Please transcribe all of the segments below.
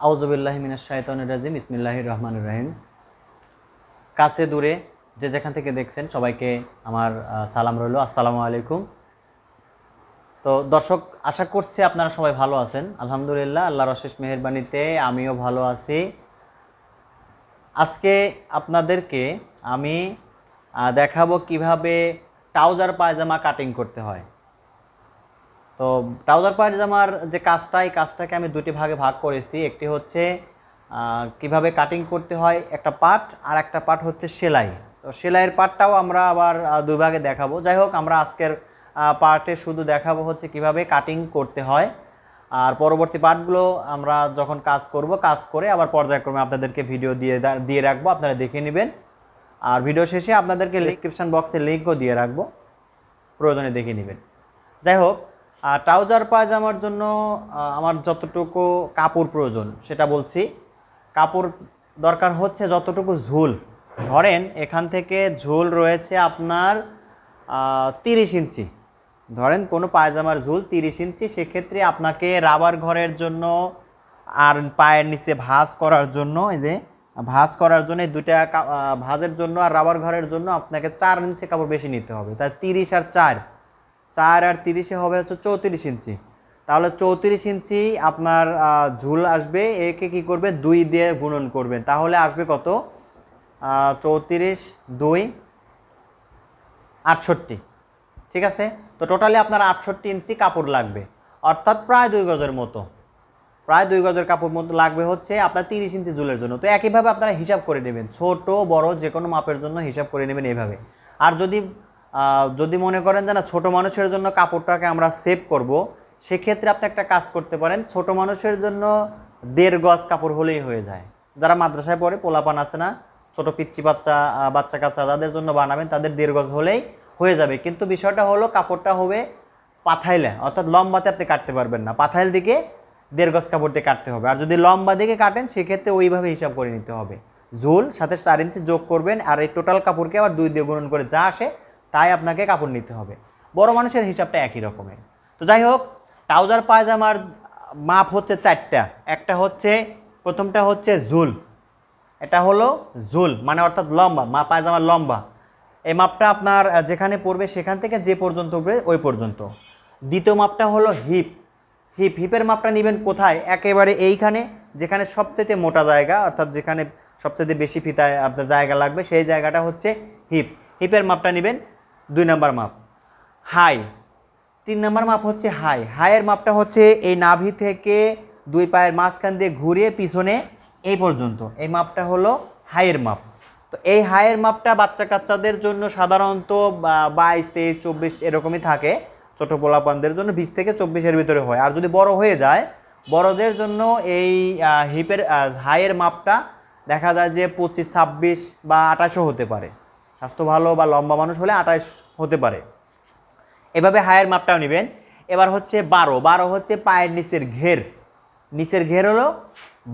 আউযুবিল্লাহি মিনাশ শাইতানির রাজিম বিসমিল্লাহির রহমানির রহিম। কাছে দূরে যে যেখান থেকে দেখছেন সবাইকে আমার সালাম রইল, আসসালামু আলাইকুম। তো দর্শক, আশা করছি আপনারা সবাই ভালো আছেন। আলহামদুলিল্লাহ, আল্লাহর অশেষ মেহেরবানিতে আমিও ভালো আছি। আজকে আপনাদেরকে আমি দেখাবো কিভাবে ট্রাউজার পায়জামা কাটিং করতে হয়। তো ট্রাউজার পায়জামার যে কাজটা, এই কাজটাকে আমি দুটি ভাগে ভাগ করেছি। একটি হচ্ছে কিভাবে কাটিং করতে হয় একটা পার্ট, আর একটা পার্ট হচ্ছে সেলাই। তো সেলাইয়ের পার্টটাও আমরা আবার দুই ভাগে দেখাবো। যাই হোক, আমরা আজকের পার্টে শুধু দেখাবো হচ্ছে কিভাবে কাটিং করতে হয়, আর পরবর্তী পার্টগুলো আমরা যখন কাজ করব, কাজ করে আবার পর্যায়ক্রমে আপনাদেরকে ভিডিও দিয়ে রাখবো, আপনারা দেখে নেবেন। আর ভিডিও শেষে আপনাদেরকে ডেসক্রিপশন বক্সে লিঙ্কও দিয়ে রাখবো, প্রয়োজনে দেখে নেবেন। যাই হোক, ট্রাউজার পায়জামার জন্য আমার যতটুকু কাপড় প্রয়োজন সেটা বলছি। কাপড় দরকার হচ্ছে যতটুকু ঝুল, ধরেন এখান থেকে ঝুল রয়েছে আপনার 30 ইঞ্চি। ধরেন কোনো পায়জামার ঝুল 30 ইঞ্চি, সেক্ষেত্রে আপনাকে রাবার ঘরের জন্য আর পায়ের নিচে ভাঁজ করার জন্য, এই যে ভাঁজ করার জন্য এই দুইটা ভাঁজের জন্য আর রাবার ঘরের জন্য আপনাকে 4 ইঞ্চি কাপড় বেশি নিতে হবে। তাই 30 আর 4 আর 30 হবে হচ্ছে 34 ইঞ্চি। তাহলে 34 ইঞ্চি আপনার ঝুল আসবে। একে কি করবে, 2 দিয়ে গুণন করবেন, তাহলে আসবে কত? 34 2 68। ঠিক আছে, তো টোটালি আপনার 68 ইঞ্চি কাপড় লাগবে, অর্থাৎ প্রায় 2 গজের মতো। প্রায় 2 গজের কাপড় মতো লাগবে হচ্ছে আপনার 30 ইঞ্চি ঝুলের জন্য। তো একইভাবে আপনারা হিসাব করে নেবেন, ছোট বড় যে কোনো মাপের জন্য হিসাব করে নেবেন এইভাবে। আর যদি মনে করেন যে না, ছোটো মানুষের জন্য কাপড়টাকে আমরা সেভ করব, সেক্ষেত্রে আপনি একটা কাজ করতে পারেন। ছোট মানুষের জন্য 1.5 গজ কাপড় হলেই হয়ে যায়। যারা মাদ্রাসায় পড়ে, পোলাপান আছে না, ছোট পিচ্চি বাচ্চা কাচ্চা, যাদের জন্য বানাবেন তাদের 1.5 গজ হলেই হয়ে যাবে। কিন্তু বিষয়টা হলো, কাপড়টা হবে পাথাইলে, অর্থাৎ লম্বাতে আপনি কাটতে পারবেন না, পাথাইল দিকে 1.5 গজ কাপড় দিয়ে কাটতে হবে। আর যদি লম্বা দিকে কাটেন, সেক্ষেত্রে ওইভাবে হিসাব করে নিতে হবে। ঝুল সাথে 4 ইঞ্চি যোগ করবেন, আর এই টোটাল কাপড়কে আবার 2 দিয়ে গুণন করে যা আসে তাই আপনাকে কাপড় নিতে হবে। বড় মানুষের হিসাবটা একই রকমের। তো যাই হোক, ট্রাউজার পায়জামার মাপ হচ্ছে 4টা। একটা হচ্ছে, প্রথমটা হচ্ছে ঝুল। এটা হলো ঝুল মানে অর্থাৎ লম্বা, পায়জামার লম্বা। এই মাপটা আপনার যেখানে পড়বে সেখান থেকে যে পর্যন্ত পড়বে ওই পর্যন্ত। দ্বিতীয় মাপটা হলো হিপের মাপটা নেবেন কোথায়? একেবারে এইখানে, যেখানে সবচেয়ে মোটা জায়গা, অর্থাৎ যেখানে সবচেয়ে বেশি ফিতায় আপনার জায়গা লাগবে, সেই জায়গাটা হচ্ছে হিপের মাপটা নেবেন। 2 নম্বর মাপ। 3 নম্বর মাপ হচ্ছে হাইয়ের মাপটা হচ্ছে এই নাভি থেকে 2 পায়ের মাঝখান দিয়ে ঘুরিয়ে পিছনে এই পর্যন্ত, এই মাপটা হলো হাইয়ের মাপ। তো এই হাইয়ের মাপটা বাচ্চা কাচ্চাদের জন্য সাধারণত 22 23 24 এরকমই থাকে। ছোটো পোলাপানদের জন্য 20 থেকে 24-এর ভিতরে হয়। আর যদি বড় হয়ে যায়, বড়দের জন্য এই হিপের হাইয়ের মাপটা দেখা যায় যে 25 26 বা 28ও হতে পারে। স্বাস্থ্য ভালো বা লম্বা মানুষ হলে 28 হতে পারে। এভাবে হাইয়ের মাপটাও নেবেন। এবার হচ্ছে 12 হচ্ছে পায়ের নিচের ঘের হলো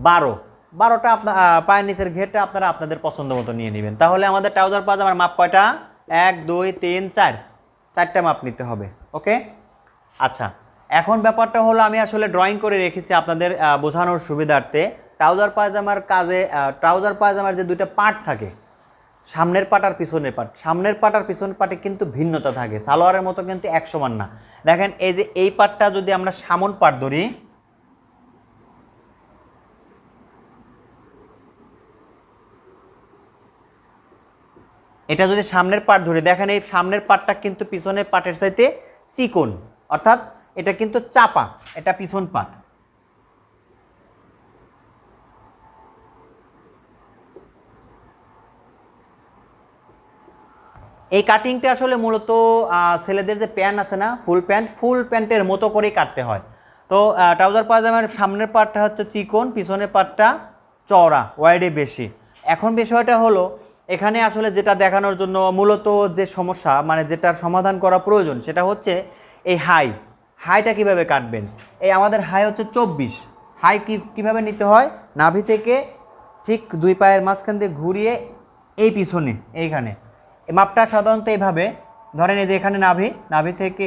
12টা আপনার পায়ের নিচের ঘেরটা আপনারা আপনাদের পছন্দ মতো নিয়ে নেবেন। তাহলে আমাদের ট্রাউজার পায়জামার মাপ কয়টা? 1 2 3 4, 4টা মাপ নিতে হবে। ওকে, আচ্ছা, এখন ব্যাপারটা হলো, আমি আসলে ড্রয়িং করে রেখেছি আপনাদের বোঝানোর সুবিধার্থে। ট্রাউজার পায়জামার যে 2টা পার্ট থাকে, সামনের পাট আর পিছনের পাট, সামনের পাট আর পিছনের পাটে কিন্তু ভিন্নতা থাকে, সালোয়ারের মতো কিন্তু এক সমান না। দেখেন, এই যে এই পাটটা যদি আমরা সামন পাট ধরি, এটা যদি সামনের পাট ধরি, দেখেন এই সামনের পাটটা কিন্তু পিছনের পাটের চাইতে চিকন, অর্থাৎ এটা কিন্তু চাপা, এটা পিছন পাট। এই কাটিংটা আসলে মূলত ছেলেদের যে প্যান্ট আছে না, ফুল প্যান্টের মতো করেই কাটতে হয়। তো ট্রাউজার পায়জামার সামনের পাটটা হচ্ছে চিকন, পিছনের পাটটা চওড়া, ওয়াইডে বেশি। এখন বিষয়টা হলো, এখানে আসলে যেটা দেখানোর জন্য মূলত যে সমস্যা, মানে যেটার সমাধান করা প্রয়োজন, সেটা হচ্ছে এই হাইটা কিভাবে কাটবেন। এই আমাদের হাই হচ্ছে 24। হাই কীভাবে নিতে হয়? নাভি থেকে ঠিক 2 পায়ের মাঝখান দিয়ে ঘুরিয়ে এই পিছনে এইখানে, এই মাপটা সাধারণত এইভাবে ধরেন, এই যে এখানে নাভি থেকে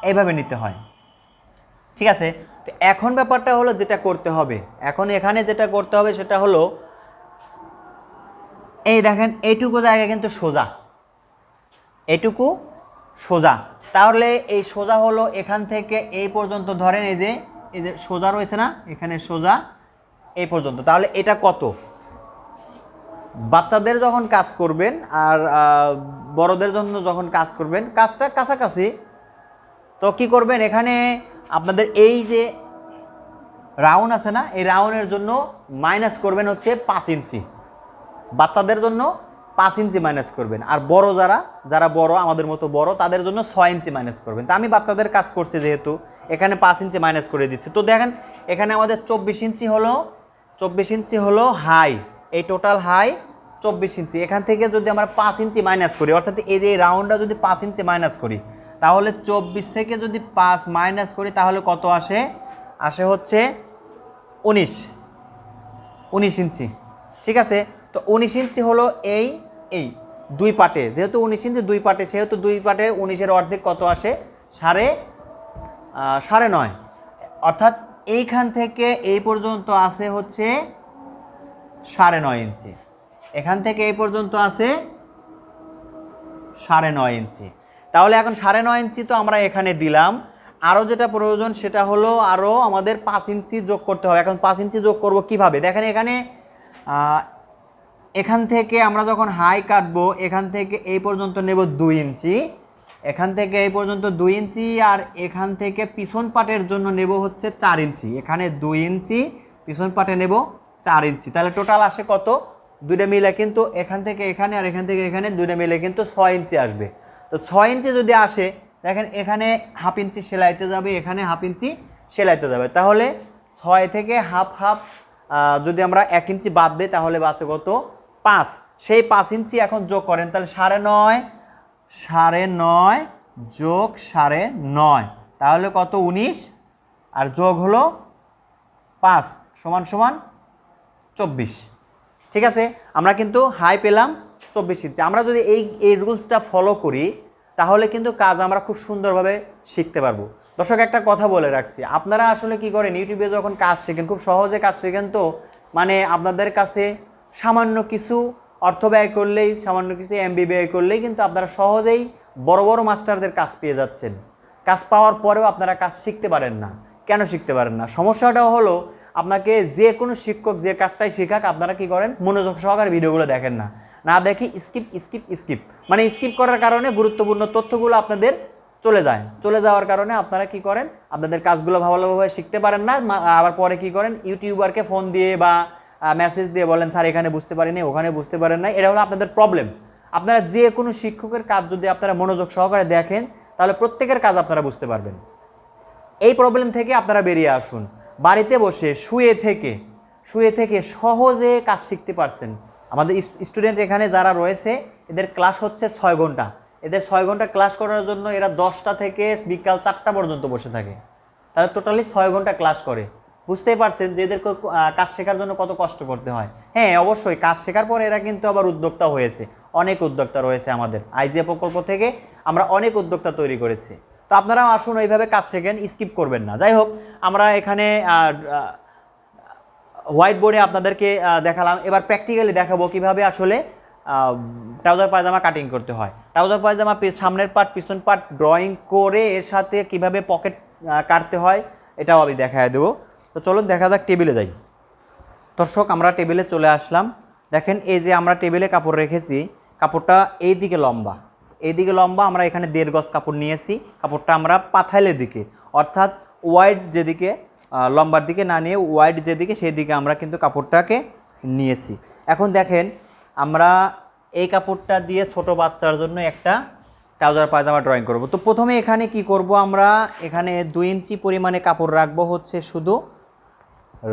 এইভাবে নিতে হয়। ঠিক আছে। তো এখন ব্যাপারটা হলো যেটা করতে হবে, এখন এখানে যেটা করতে হবে সেটা হলো এই দেখেন এইটুকু জায়গা কিন্তু সোজা, এটুকু সোজা। তাহলে এই সোজা হলো এখান থেকে এই পর্যন্ত, ধরেন এই যে সোজা রয়েছে না, এখানে সোজা এই পর্যন্ত। তাহলে এটা কত? বাচ্চাদের যখন কাজ করবেন আর বড়দের জন্য যখন কাজ করবেন, কাজটা কাছাকাছি, তো কি করবেন, এখানে আপনাদের এই যে রাউন্ড আছে না, এই রাউন্ডের জন্য মাইনাস করবেন হচ্ছে 5 ইঞ্চি। বাচ্চাদের জন্য 5 ইঞ্চি মাইনাস করবেন, আর বড় যারা বড় আমাদের মতো বড় তাদের জন্য 6 ইঞ্চি মাইনাস করবেন। তা আমি বাচ্চাদের কাজ করছি যেহেতু এখানে 5 ইঞ্চি মাইনাস করে দিচ্ছি। তো দেখেন এখানে আমাদের 24 ইঞ্চি হলো হাই, এই টোটাল হাই 24 ইঞ্চি। এখান থেকে যদি আমরা 5 ইঞ্চি মাইনাস করি, অর্থাৎ এই যে রাউন্ডটা যদি 5 ইঞ্চি মাইনাস করি, তাহলে 24 থেকে যদি 5 মাইনাস করি তাহলে কত আসে? আসে হচ্ছে 19 ইঞ্চি। ঠিক আছে। তো 19 ইঞ্চি হলো এই এই দুই পাটে, যেহেতু 19 ইঞ্চি দুই পাটে, সেহেতু দুই পাটে 19-এর অর্ধেক কত আসে? 9.5। অর্থাৎ এইখান থেকে এই পর্যন্ত আসে হচ্ছে 9.5 ইঞ্চি, এখান থেকে এই পর্যন্ত আসে 9.5 ইঞ্চি। তাহলে এখন 9.5 ইঞ্চি তো আমরা এখানে দিলাম, আরও যেটা প্রয়োজন সেটা হলো আরও আমাদের 5 ইঞ্চি যোগ করতে হবে। এখন 5 ইঞ্চি যোগ করব কিভাবে? দেখেন এখান থেকে আমরা যখন হাই কাটবো, এখান থেকে এই পর্যন্ত নেব 2 ইঞ্চি, এখান থেকে এই পর্যন্ত 2 ইঞ্চি, আর এখান থেকে পিছন পাটের জন্য নেব হচ্ছে 4 ইঞ্চি। এখানে 2 ইঞ্চি, পিছন পাটে নেব 4 ইঞ্চি। তাহলে টোটাল আসে কত? দুইটা মিলে কিন্তু এখান থেকে এখানে আর এখান থেকে এখানে দুইটা মিলে কিন্তু 6 ইঞ্চি আসবে। তো 6 ইঞ্চি যদি আসে, দেখেন এখানে হাফ ইঞ্চি সেলাইতে যাবে, এখানে হাফ ইঞ্চি সেলাইতে যাবে। তাহলে 6 থেকে হাফ যদি আমরা 1 ইঞ্চি বাদ দিই তাহলে বাঁচে কত? 5। সেই 5 ইঞ্চি এখন যোগ করেন, তাহলে 9.5 যোগ 9.5 তাহলে কত? 19, আর যোগ হলো 5 সমান 24। ঠিক আছে, আমরা কিন্তু হাই পেলাম 24 ইঞ্চি। আমরা যদি এই রুলসটা ফলো করি তাহলে কিন্তু কাজ আমরা খুব সুন্দরভাবে শিখতে পারবো। দর্শক, একটা কথা বলে রাখছি, আপনারা আসলে কি করেন, ইউটিউবে যখন কাজ শেখেন, খুব সহজে কাজ শেখেন, তো মানে আপনাদের কাছে সামান্য কিছু অর্থ ব্যয় করলেই, সামান্য কিছু এমবি ব্যয় করলেই কিন্তু আপনারা সহজেই বড় বড় মাস্টারদের কাজ পেয়ে যাচ্ছেন। কাজ পাওয়ার পরেও আপনারা কাজ শিখতে পারেন না। কেন শিখতে পারেন না? সমস্যাটাও হলো আপনাকে যে কোনো শিক্ষক যে কাজটাই শেখাক, আপনারা কি করেন, মনোযোগ সহকারে ভিডিওগুলো দেখেন না, না দেখি স্কিপ, মানে স্কিপ করার কারণে গুরুত্বপূর্ণ তথ্যগুলো আপনাদের চলে যাওয়ার কারণে আপনারা কি করেন, আপনাদের কাজগুলো ভালোভাবে শিখতে পারেন না। আবার পরে কি করেন, ইউটিউবারকে ফোন দিয়ে বা মেসেজ দিয়ে বলেন, স্যার এখানে বুঝতে পারিনি, ওখানে বুঝতে পারেন না। এটা হলো আপনাদের প্রবলেম। আপনারা যে কোনো শিক্ষকের কাজ যদি আপনারা মনোযোগ সহকারে দেখেন তাহলে প্রত্যেকের কাজ আপনারা বুঝতে পারবেন। এই প্রবলেম থেকে আপনারা বেরিয়ে আসুন। বাড়িতে বসে শুয়ে থেকে সহজে কাজ শিখতে পারছেন। আমাদের স্টুডেন্ট এখানে যারা রয়েছে এদের ক্লাস হচ্ছে 6 ঘন্টা। এদের 6 ঘন্টা ক্লাস করার জন্য এরা 10টা থেকে বিকাল 4টা পর্যন্ত বসে থাকে। তারা টোটালি 6 ঘন্টা ক্লাস করে। বুঝতেই পারছেন যে এদের কাজ শেখার জন্য কত কষ্ট করতে হয়। হ্যাঁ, অবশ্যই কাজ শেখার পর এরা কিন্তু আবার উদ্যোক্তা হয়েছে। অনেক উদ্যোক্তা রয়েছে আমাদের আইজিএ প্রকল্প থেকে, আমরা অনেক উদ্যোক্তা তৈরি করেছি। তো আপনারা আসুন ওইভাবে কাজ শেখেন, স্কিপ করবেন না। যাই হোক, আমরা এখানে হোয়াইট বোর্ডে আপনাদেরকে দেখালাম। এবার প্র্যাকটিক্যালি দেখাবো কিভাবে আসলে ট্রাউজার পায়জামা কাটিং করতে হয়। ট্রাউজার পায়জামা সামনের পার্ট পিছন পার্ট ড্রয়িং করে এর সাথে কিভাবে পকেট কাটতে হয় এটাও আমি দেখায় দেবো। তো চলুন দেখা যাক, টেবিলে যাই। দর্শক, আমরা টেবিলে চলে আসলাম। দেখেন এই যে আমরা টেবিলে কাপড় রেখেছি, কাপড়টা এইদিকে লম্বা, আমরা এখানে 1.5 গজ কাপড় নিয়েছি। কাপড়টা আমরা পাথাইলের দিকে, অর্থাৎ ওয়াইড যেদিকে, লম্বার দিকে না নিয়ে ওয়াইড যেদিকে সেই দিকে আমরা কিন্তু কাপড়টাকে নিয়েছি। এখন দেখেন আমরা এই কাপড়টা দিয়ে ছোট বাচ্চার জন্য একটা ট্রাউজার পায়জামা ড্রয়িং করব। তো প্রথমে এখানে কি করব, আমরা এখানে 2 ইঞ্চি পরিমাণে কাপড় রাখবো হচ্ছে শুধু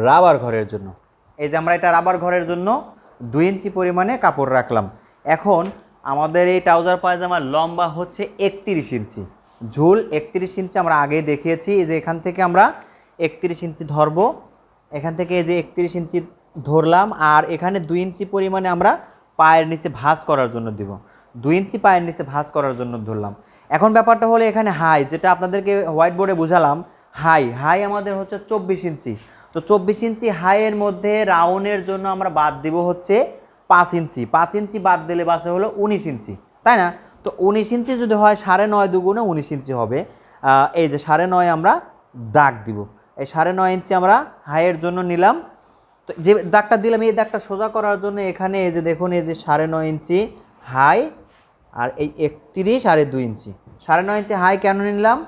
রাবার ঘরের জন্য। এই যে আমরা এটা রাবার ঘরের জন্য 2 ইঞ্চি পরিমাণে কাপড় রাখলাম। এখন আমাদের এই ট্রাউজার পায়জামার লম্বা হচ্ছে 31 ইঞ্চি, ঝুল 31 ইঞ্চি আমরা আগেই দেখিয়েছি। এই যে এখান থেকে আমরা 31 ইঞ্চি ধরবো, এখান থেকে এই যে 31 ইঞ্চি ধরলাম, আর এখানে 2 ইঞ্চি পরিমাণে আমরা পায়ের নিচে ভাঁজ করার জন্য দিব। 2 ইঞ্চি পায়ের নিচে ভাঁজ করার জন্য ধরলাম। এখন ব্যাপারটা হলো এখানে হাই, যেটা আপনাদেরকে হোয়াইট বোর্ডে বুঝালাম, হাই হাই আমাদের হচ্ছে 24 ইঞ্চি। তো 24 ইঞ্চি হাইয়ের মধ্যে রাউন্ডের জন্য আমরা বাদ দিব হচ্ছে 5 ইঞ্চি। 5 ইঞ্চি বাদ দিলে বাসে হলো 19 ইঞ্চি, তাই না? তো 19 ইঞ্চি যদি হয় 9.5 দুগুণে 19 ইঞ্চি হবে। এই যে 9.5 আমরা দাগ দিব। এই 9.5 ইঞ্চি আমরা হাইয়ের জন্য নিলাম। তো যে দাগটা দিলাম এই দাগটা সোজা করার জন্য এখানে এই যে দেখুন এই যে 9.5 ইঞ্চি হাই আর এই 31 আর 2 ইঞ্চি। 9.5 ইঞ্চি হাই কেন নিলাম?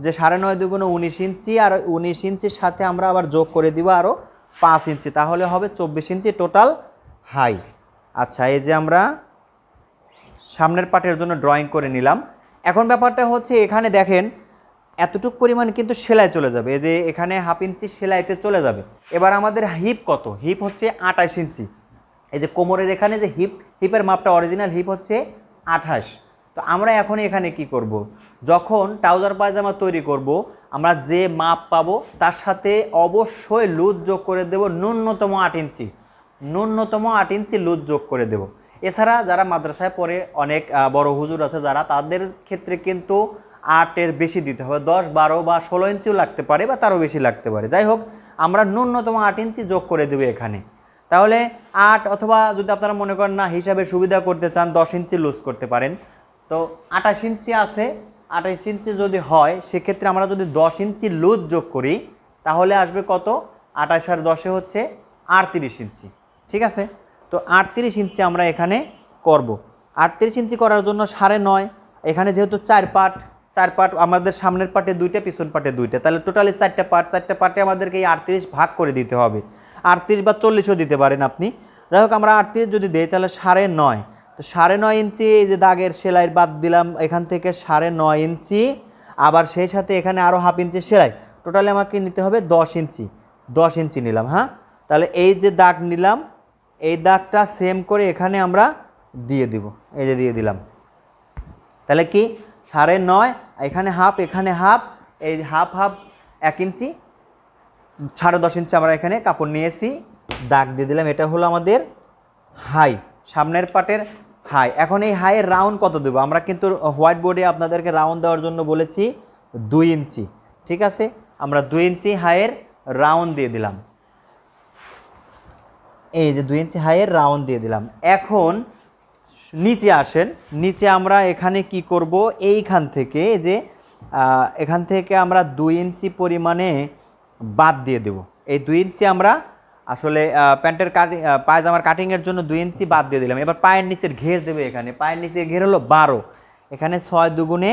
যে 9.5 দুগুণে 19 ইঞ্চি আর 19 ইঞ্চির সাথে আমরা আবার যোগ করে দিব আরও 5 ইঞ্চি, তাহলে হবে 24 ইঞ্চি টোটাল হাই। আচ্ছা, এই যে আমরা সামনের পার্টের জন্য ড্রয়িং করে নিলাম। এখন ব্যাপারটা হচ্ছে এখানে দেখেন এতটুক পরিমাণ কিন্তু সেলাই চলে যাবে, এই যে এখানে 1/2 ইঞ্চি সেলাইতে চলে যাবে। এবার আমাদের হিপ কত? হিপ হচ্ছে 28 ইঞ্চি। এই যে কোমরের এখানে যে হিপের মাপটা অরিজিনাল হিপ হচ্ছে 28। তো আমরা এখন এখানে কি করব? যখন ট্রাউজার পায়জামা তৈরি করব আমরা যে মাপ পাবো তার সাথে অবশ্যই লুজ যোগ করে দেব ন্যূনতম 8 ইঞ্চি। ন্যূনতম 8 ইঞ্চি লুজ যোগ করে দেব। এছাড়া যারা মাদ্রাসায় পড়ে অনেক বড় হুজুর আছে যারা, তাদের ক্ষেত্রে কিন্তু 8-এর বেশি দিতে হবে, 10, 12 বা 16 ইঞ্চিও লাগতে পারে বা তারও বেশি লাগতে পারে। যাই হোক, আমরা ন্যূনতম 8 ইঞ্চি যোগ করে দেবো এখানে। তাহলে 8 অথবা যদি আপনারা মনে করেন না হিসাবে সুবিধা করতে চান 10 ইঞ্চি লুজ করতে পারেন। তো 28 ইঞ্চি আছে, 28 ইঞ্চি যদি হয় সেক্ষেত্রে আমরা যদি 10 ইঞ্চি লুজ যোগ করি তাহলে আসবে কত? 28 আর 10 হচ্ছে 38 ইঞ্চি। ঠিক আছে, তো 38 ইঞ্চি আমরা এখানে করব। 38 ইঞ্চি করার জন্য 9.5, এখানে যেহেতু 4 পার্ট আমাদের সামনের পার্টে 2টা পিছন পার্টে 2টা, তাহলে টোটালি 4টা পার্টে আমাদেরকে এই 38 ভাগ করে দিতে হবে। 38 বা 40ও দিতে পারেন আপনি। যাই হোক, আমরা 38 যদি দেই তাহলে 9.5। তো 9.5 ইঞ্চি এই যে দাগের সেলাই বাদ দিলাম এখান থেকে 9.5 ইঞ্চি, আবার সেই সাথে এখানে আরও 1/2 ইঞ্চি সেলাই, টোটালি আমাকে নিতে হবে 10 ইঞ্চি। 10 ইঞ্চি নিলাম। হ্যাঁ, তাহলে এই যে দাগ নিলাম এই দাগটা সেম করে এখানে আমরা দিয়ে দিব। এই যে দিয়ে দিলাম, তাহলে কি 9.5 এখানে হাফ এখানে হাফ, এই হাফ 1 ইঞ্চি, 10.5 ইঞ্চি আমরা এখানে কাপড় নিয়েছি, দাগ দিয়ে দিলাম। এটা হলো আমাদের হাই, সামনের পাটের হাই। এখন এই হাইয়ের রাউন্ড কত দেবো? আমরা কিন্তু হোয়াইট বোর্ডে আপনাদেরকে রাউন্ড দেওয়ার জন্য বলেছি 2 ইঞ্চি। ঠিক আছে, আমরা 2 ইঞ্চি হাইয়ের রাউন্ড দিয়ে দিলাম। এই যে 2 ইঞ্চি হাইয়ের রাউন্ড দিয়ে দিলাম। এখন নিচে আসেন, নিচে আমরা এখানে কি করব? এইখান থেকে যে এখান থেকে আমরা 2 ইঞ্চি পরিমাণে বাদ দিয়ে দেব। এই 2 ইঞ্চি আমরা আসলে প্যান্টের কাটিং পায়জামার কাটিংয়ের জন্য 2 ইঞ্চি বাদ দিয়ে দিলাম। এবার পায়ের নিচের ঘের দেবে, এখানে পায়ের নিচের ঘের হলো 12, এখানে 6 দুগুণে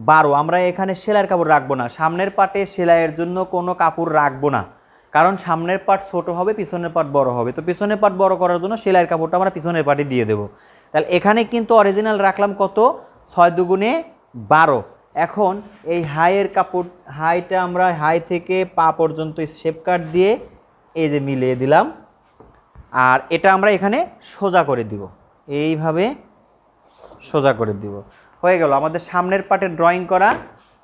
12। আমরা এখানে সেলাইয়ের কাপড় রাখবো না, সামনের পাটে সেলাইয়ের জন্য কোনো কাপড় রাখবো না, কারণ সামনের পাট ছোট হবে পিছনের পাট বড় হবে। তো পিছনের পাট বড় করার জন্য সেলাইয়ের কাপড়টা আমরা পিছনের পাটে দিয়ে দেবো। তাহলে এখানে কিন্তু অরিজিনাল রাখলাম কত? 6 দুগুণে 12। এখন এই হাইয়ের কাপড়, হাইটা আমরা হাই থেকে পা পর্যন্ত শেপ কাট দিয়ে এই যে মিলিয়ে দিলাম, আর এটা আমরা এখানে সোজা করে দিব, এইভাবে সোজা করে দিব। হয়ে গেল, আমাদের সামনের পাটের ড্রয়িং করা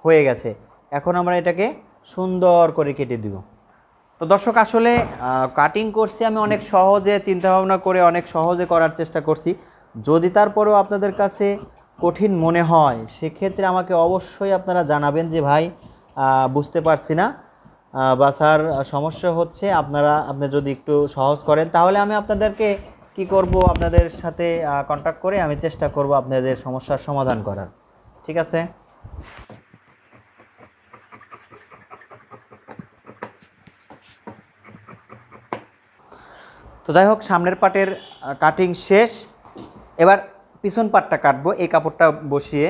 হয়ে গেছে। এখন আমরা এটাকে সুন্দর করে কেটে দিব। তো দর্শক, আসলে কাটিং করছি আমি অনেক সহজে চিন্তাভাবনা করে অনেক সহজে করার চেষ্টা করছি। যদি তারপরেও আপনাদের কাছে কঠিন মনে হয় সেক্ষেত্রে আমাকে অবশ্যই আপনারা জানাবেন যে ভাই বুঝতে পারছি না বা স্যার সমস্যা হচ্ছে, আপনি যদি একটু সহজ করেন তাহলে আমি আপনাদেরকে কি করব, আপনাদের সাথে কন্ট্যাক্ট করে আমি চেষ্টা করব আপনাদের সমস্যার সমাধান করার। ঠিক আছে, তো যাই হোক, সামনের পাটের কাটিং শেষ। এবার পিছন পাটটা কাটবো এই কাপড়টা বসিয়ে।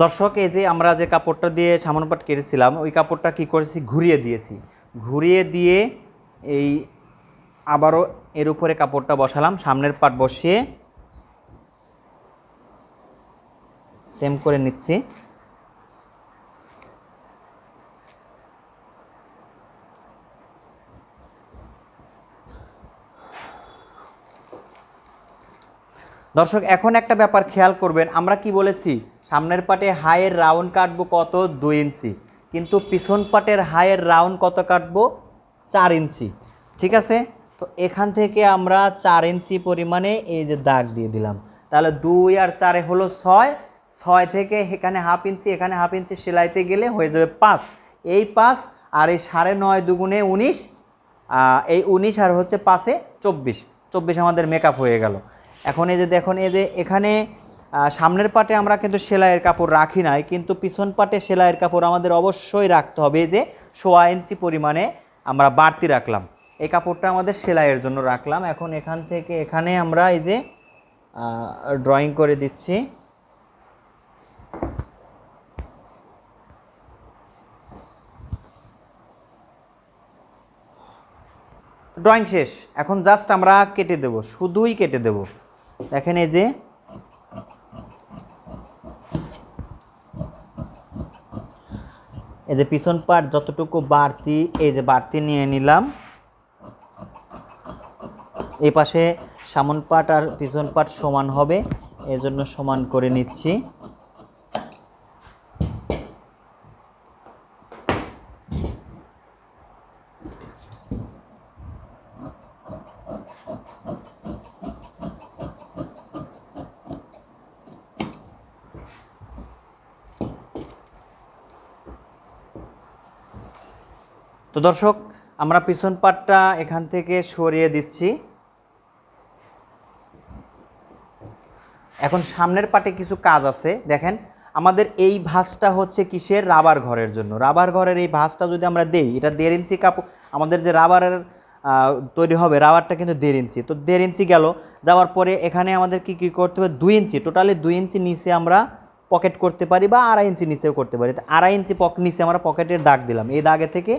দর্শক, এই যে আমরা যে কাপড়টা দিয়ে সামনের পাট কেটেছিলাম ওই কাপড়টা কি করেছি? ঘুরিয়ে দিয়েছি। ঘুরিয়ে দিয়ে এই আবারও এর উপরে কাপড়টা বসালাম, সামনের পাট বসিয়ে সেম করে নিচ্ছি। দর্শক, এখন একটা ব্যাপার খেয়াল করবেন, আমরা কি বলেছি? সামনের পাটে হাইয়ের রাউন্ড কাটবো কত? 2 ইঞ্চি, কিন্তু পিছন পাটের হাইয়ের রাউন্ড কত কাটবো? 4 ইঞ্চি। ঠিক আছে, তো এখান থেকে আমরা 4 ইঞ্চি পরিমাণে এই যে দাগ দিয়ে দিলাম। তাহলে 2 আর 4 হলো 6, 6 থেকে এখানে 1/2 ইঞ্চি, এখানে 1/2 ইঞ্চি সেলাইতে গেলে হয়ে যাবে 5। এই 5 আর এই 9.5 দুগুণে 19, এই 19 আর হচ্ছে 5-এ 24 আমাদের মেকআপ হয়ে গেল। এখন এই যে দেখুন, এই যে এখানে সামনের পাটে আমরা কিন্তু সেলাইয়ের কাপড় রাখি নাই, কিন্তু পিছন পাটে সেলাইয়ের কাপড় আমাদের অবশ্যই রাখতে হবে। এই যে 1.5 ইঞ্চি পরিমাণে আমরা বাড়তি রাখলাম, এই কাপড়টা আমাদের সেলাইয়ের জন্য রাখলাম। এখন এখান থেকে এখানে আমরা এই যে ড্রয়িং করে দিচ্ছি। ড্রয়িং শেষ, এখন জাস্ট আমরা কেটে দেব, শুধুই কেটে দেব। দেখেন এই যে পিছন পাট যতটুকু বাড়তি, এই যে বাড়তি নিয়ে নিলাম। এই পাশে সামন পাট আর পিছন পাট সমান হবে, এর জন্য সমান করে নিচ্ছি। তো দর্শক, আমরা পিছন পাটটা এখান থেকে সরিয়ে দিচ্ছি। এখন সামনের পাটে কিছু কাজ আছে। দেখেন, আমাদের এই ভাঁজটা হচ্ছে কিসের? রাবার ঘরের জন্য। রাবার ঘরের এই ভাঁজটা যদি আমরা দেই, এটা 1.5 ইঞ্চি কাপড়, আমাদের যে রাবারের তৈরি হবে, রাবারটা কিন্তু 1.5 ইঞ্চি। তো 1.5 ইঞ্চি গেল, যাওয়ার পরে এখানে আমাদের কি করতে হবে? 2 ইঞ্চি, টোটালি 2 ইঞ্চি নিচে আমরা পকেট করতে পারি, বা 2.5 ইঞ্চি নিচেও করতে পারি। তো 2.5 ইঞ্চি নিচে আমরা পকেটের দাগ দিলাম, এই দাগে থেকে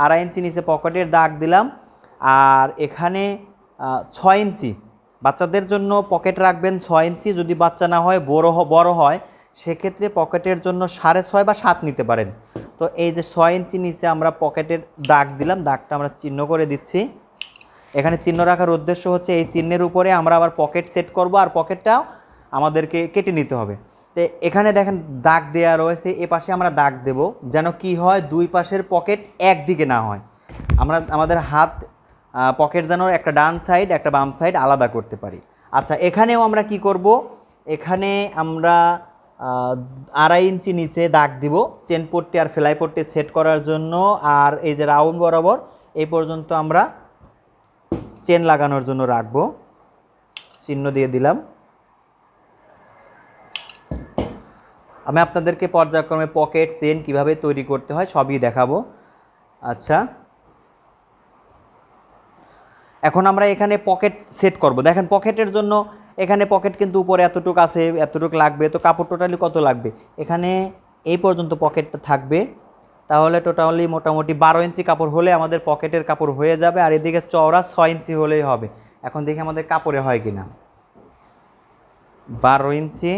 2.5 ইঞ্চি নিচে পকেটের দাগ দিলাম। আর এখানে 6 ইঞ্চি বাচ্চাদের জন্য পকেট রাখবেন 6 ইঞ্চি। যদি বাচ্চা না হয়, বড় হয়, সেক্ষেত্রে পকেটের জন্য 6.5 বা 7 নিতে পারেন। তো এই যে 6 ইঞ্চি নিচে আমরা পকেটের দাগ দিলাম, দাগটা আমরা চিহ্ন করে দিচ্ছি। এখানে চিহ্ন রাখার উদ্দেশ্য হচ্ছে এই চিহ্নের উপরে আমরা আবার পকেট সেট করব, আর পকেটটাও আমাদেরকে কেটে নিতে হবে। তো এখানে দেখেন দাগ দেওয়া রয়েছে, এ পাশে আমরা দাগ দেব, যেন কি হয়, দুই পাশের পকেট একদিকে না হয়। আমাদের হাত পকেট যেন একটা ডান সাইড একটা বাম সাইড আলাদা করতে পারি। আচ্ছা, এখানেও আমরা কি করব? এখানে আমরা 2.5 ইঞ্চি নিচে দাগ দিব চেন পট্টি আর সেলাই পট্টি সেট করার জন্য। আর এই যে রাউন্ড বরাবর এই পর্যন্ত আমরা চেন লাগানোর জন্য রাখবো, চিহ্ন দিয়ে দিলাম। আমি আপনাদেরকে পর্যায়ক্রমে পকেট চেন কিভাবে তৈরি করতে হয় সবই দেখাবো। আচ্ছা, এখন আমরা এখানে পকেট সেট করব। দেখেন, পকেটের জন্য এখানে পকেট কিন্তু উপরে এতটুকু আছে, এতটুকু লাগবে। তো কাপড় টোটালি কত লাগবে? এখানে এই পর্যন্ত পকেটটা থাকবে, তাহলে টোটালি মোটামুটি 12 ইঞ্চি কাপড় হলে আমাদের পকেটের কাপড় হয়ে যাবে। আর এদিকে চওড়া 6 ইঞ্চি হলেই হবে। এখন দেখি আমাদের কাপড়ে হয় কিনা। 12 ইঞ্চি,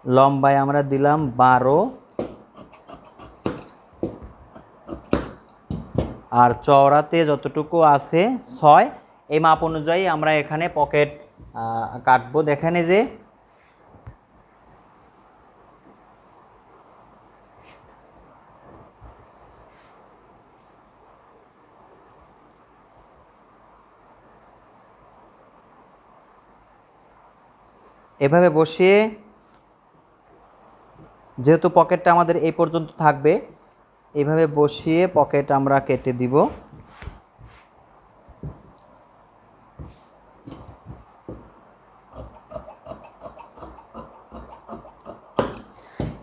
লম্বায় আমরা দিলাম 12, আর চওড়াতে যতটুকু আছে 6। এই মাপ অনুযায়ী আমরা এখানে পকেট কাটবো। দেখেন, এই যে এভাবে বসিয়ে, যেহেতু পকেটটা আমাদের এই পর্যন্ত থাকবে, এইভাবে বসিয়ে পকেট আমরা কেটে দিব।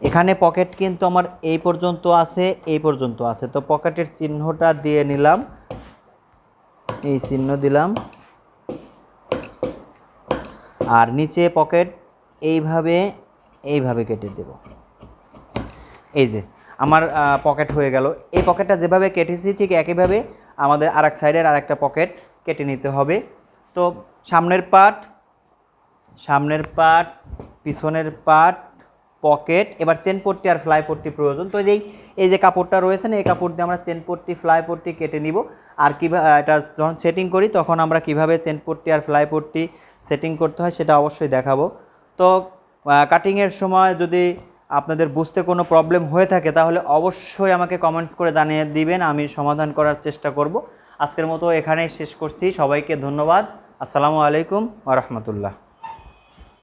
এখানে পকেট কিন্তু আমার এই পর্যন্ত আছে, এই পর্যন্ত আছে। তো পকেটের চিহ্নটা দিয়ে নিলাম, এই চিহ্ন দিলাম। আর নিচে পকেট এইভাবে কেটে দেব। এই যে আমার পকেট হয়ে গেল। এই পকেটটা যেভাবে কেটেছি ঠিক একইভাবে আমাদের আরেক সাইডের আরেকটা পকেট কেটে নিতে হবে। তো সামনের পাট, পিছনের পাট, পকেট, এবার চেন পট্টি আর ফ্লাই পট্টি প্রয়োজন। তো এই যে কাপড়টা রয়েছে না, এই কাপড় দিয়ে আমরা চেন পট্টি ফ্লাই পট্টি কেটে নিব। আর কীভাবে এটা যখন সেটিং করি তখন আমরা কিভাবে চেন পট্টি আর ফ্লাই পট্টি সেটিং করতে হয় সেটা অবশ্যই দেখাবো। তো কাটিংয়ের সময় যদি আপনাদের বুঝতে কোনো প্রবলেম হয়ে থাকে তাহলে অবশ্যই আমাকে কমেন্টস করে জানিয়ে দিবেন, আমি সমাধান করার চেষ্টা করব। আজকের মতো এখানেই শেষ করছি। সবাইকে ধন্যবাদ। আসসালামু আলাইকুম ওয়া রাহমাতুল্লাহ।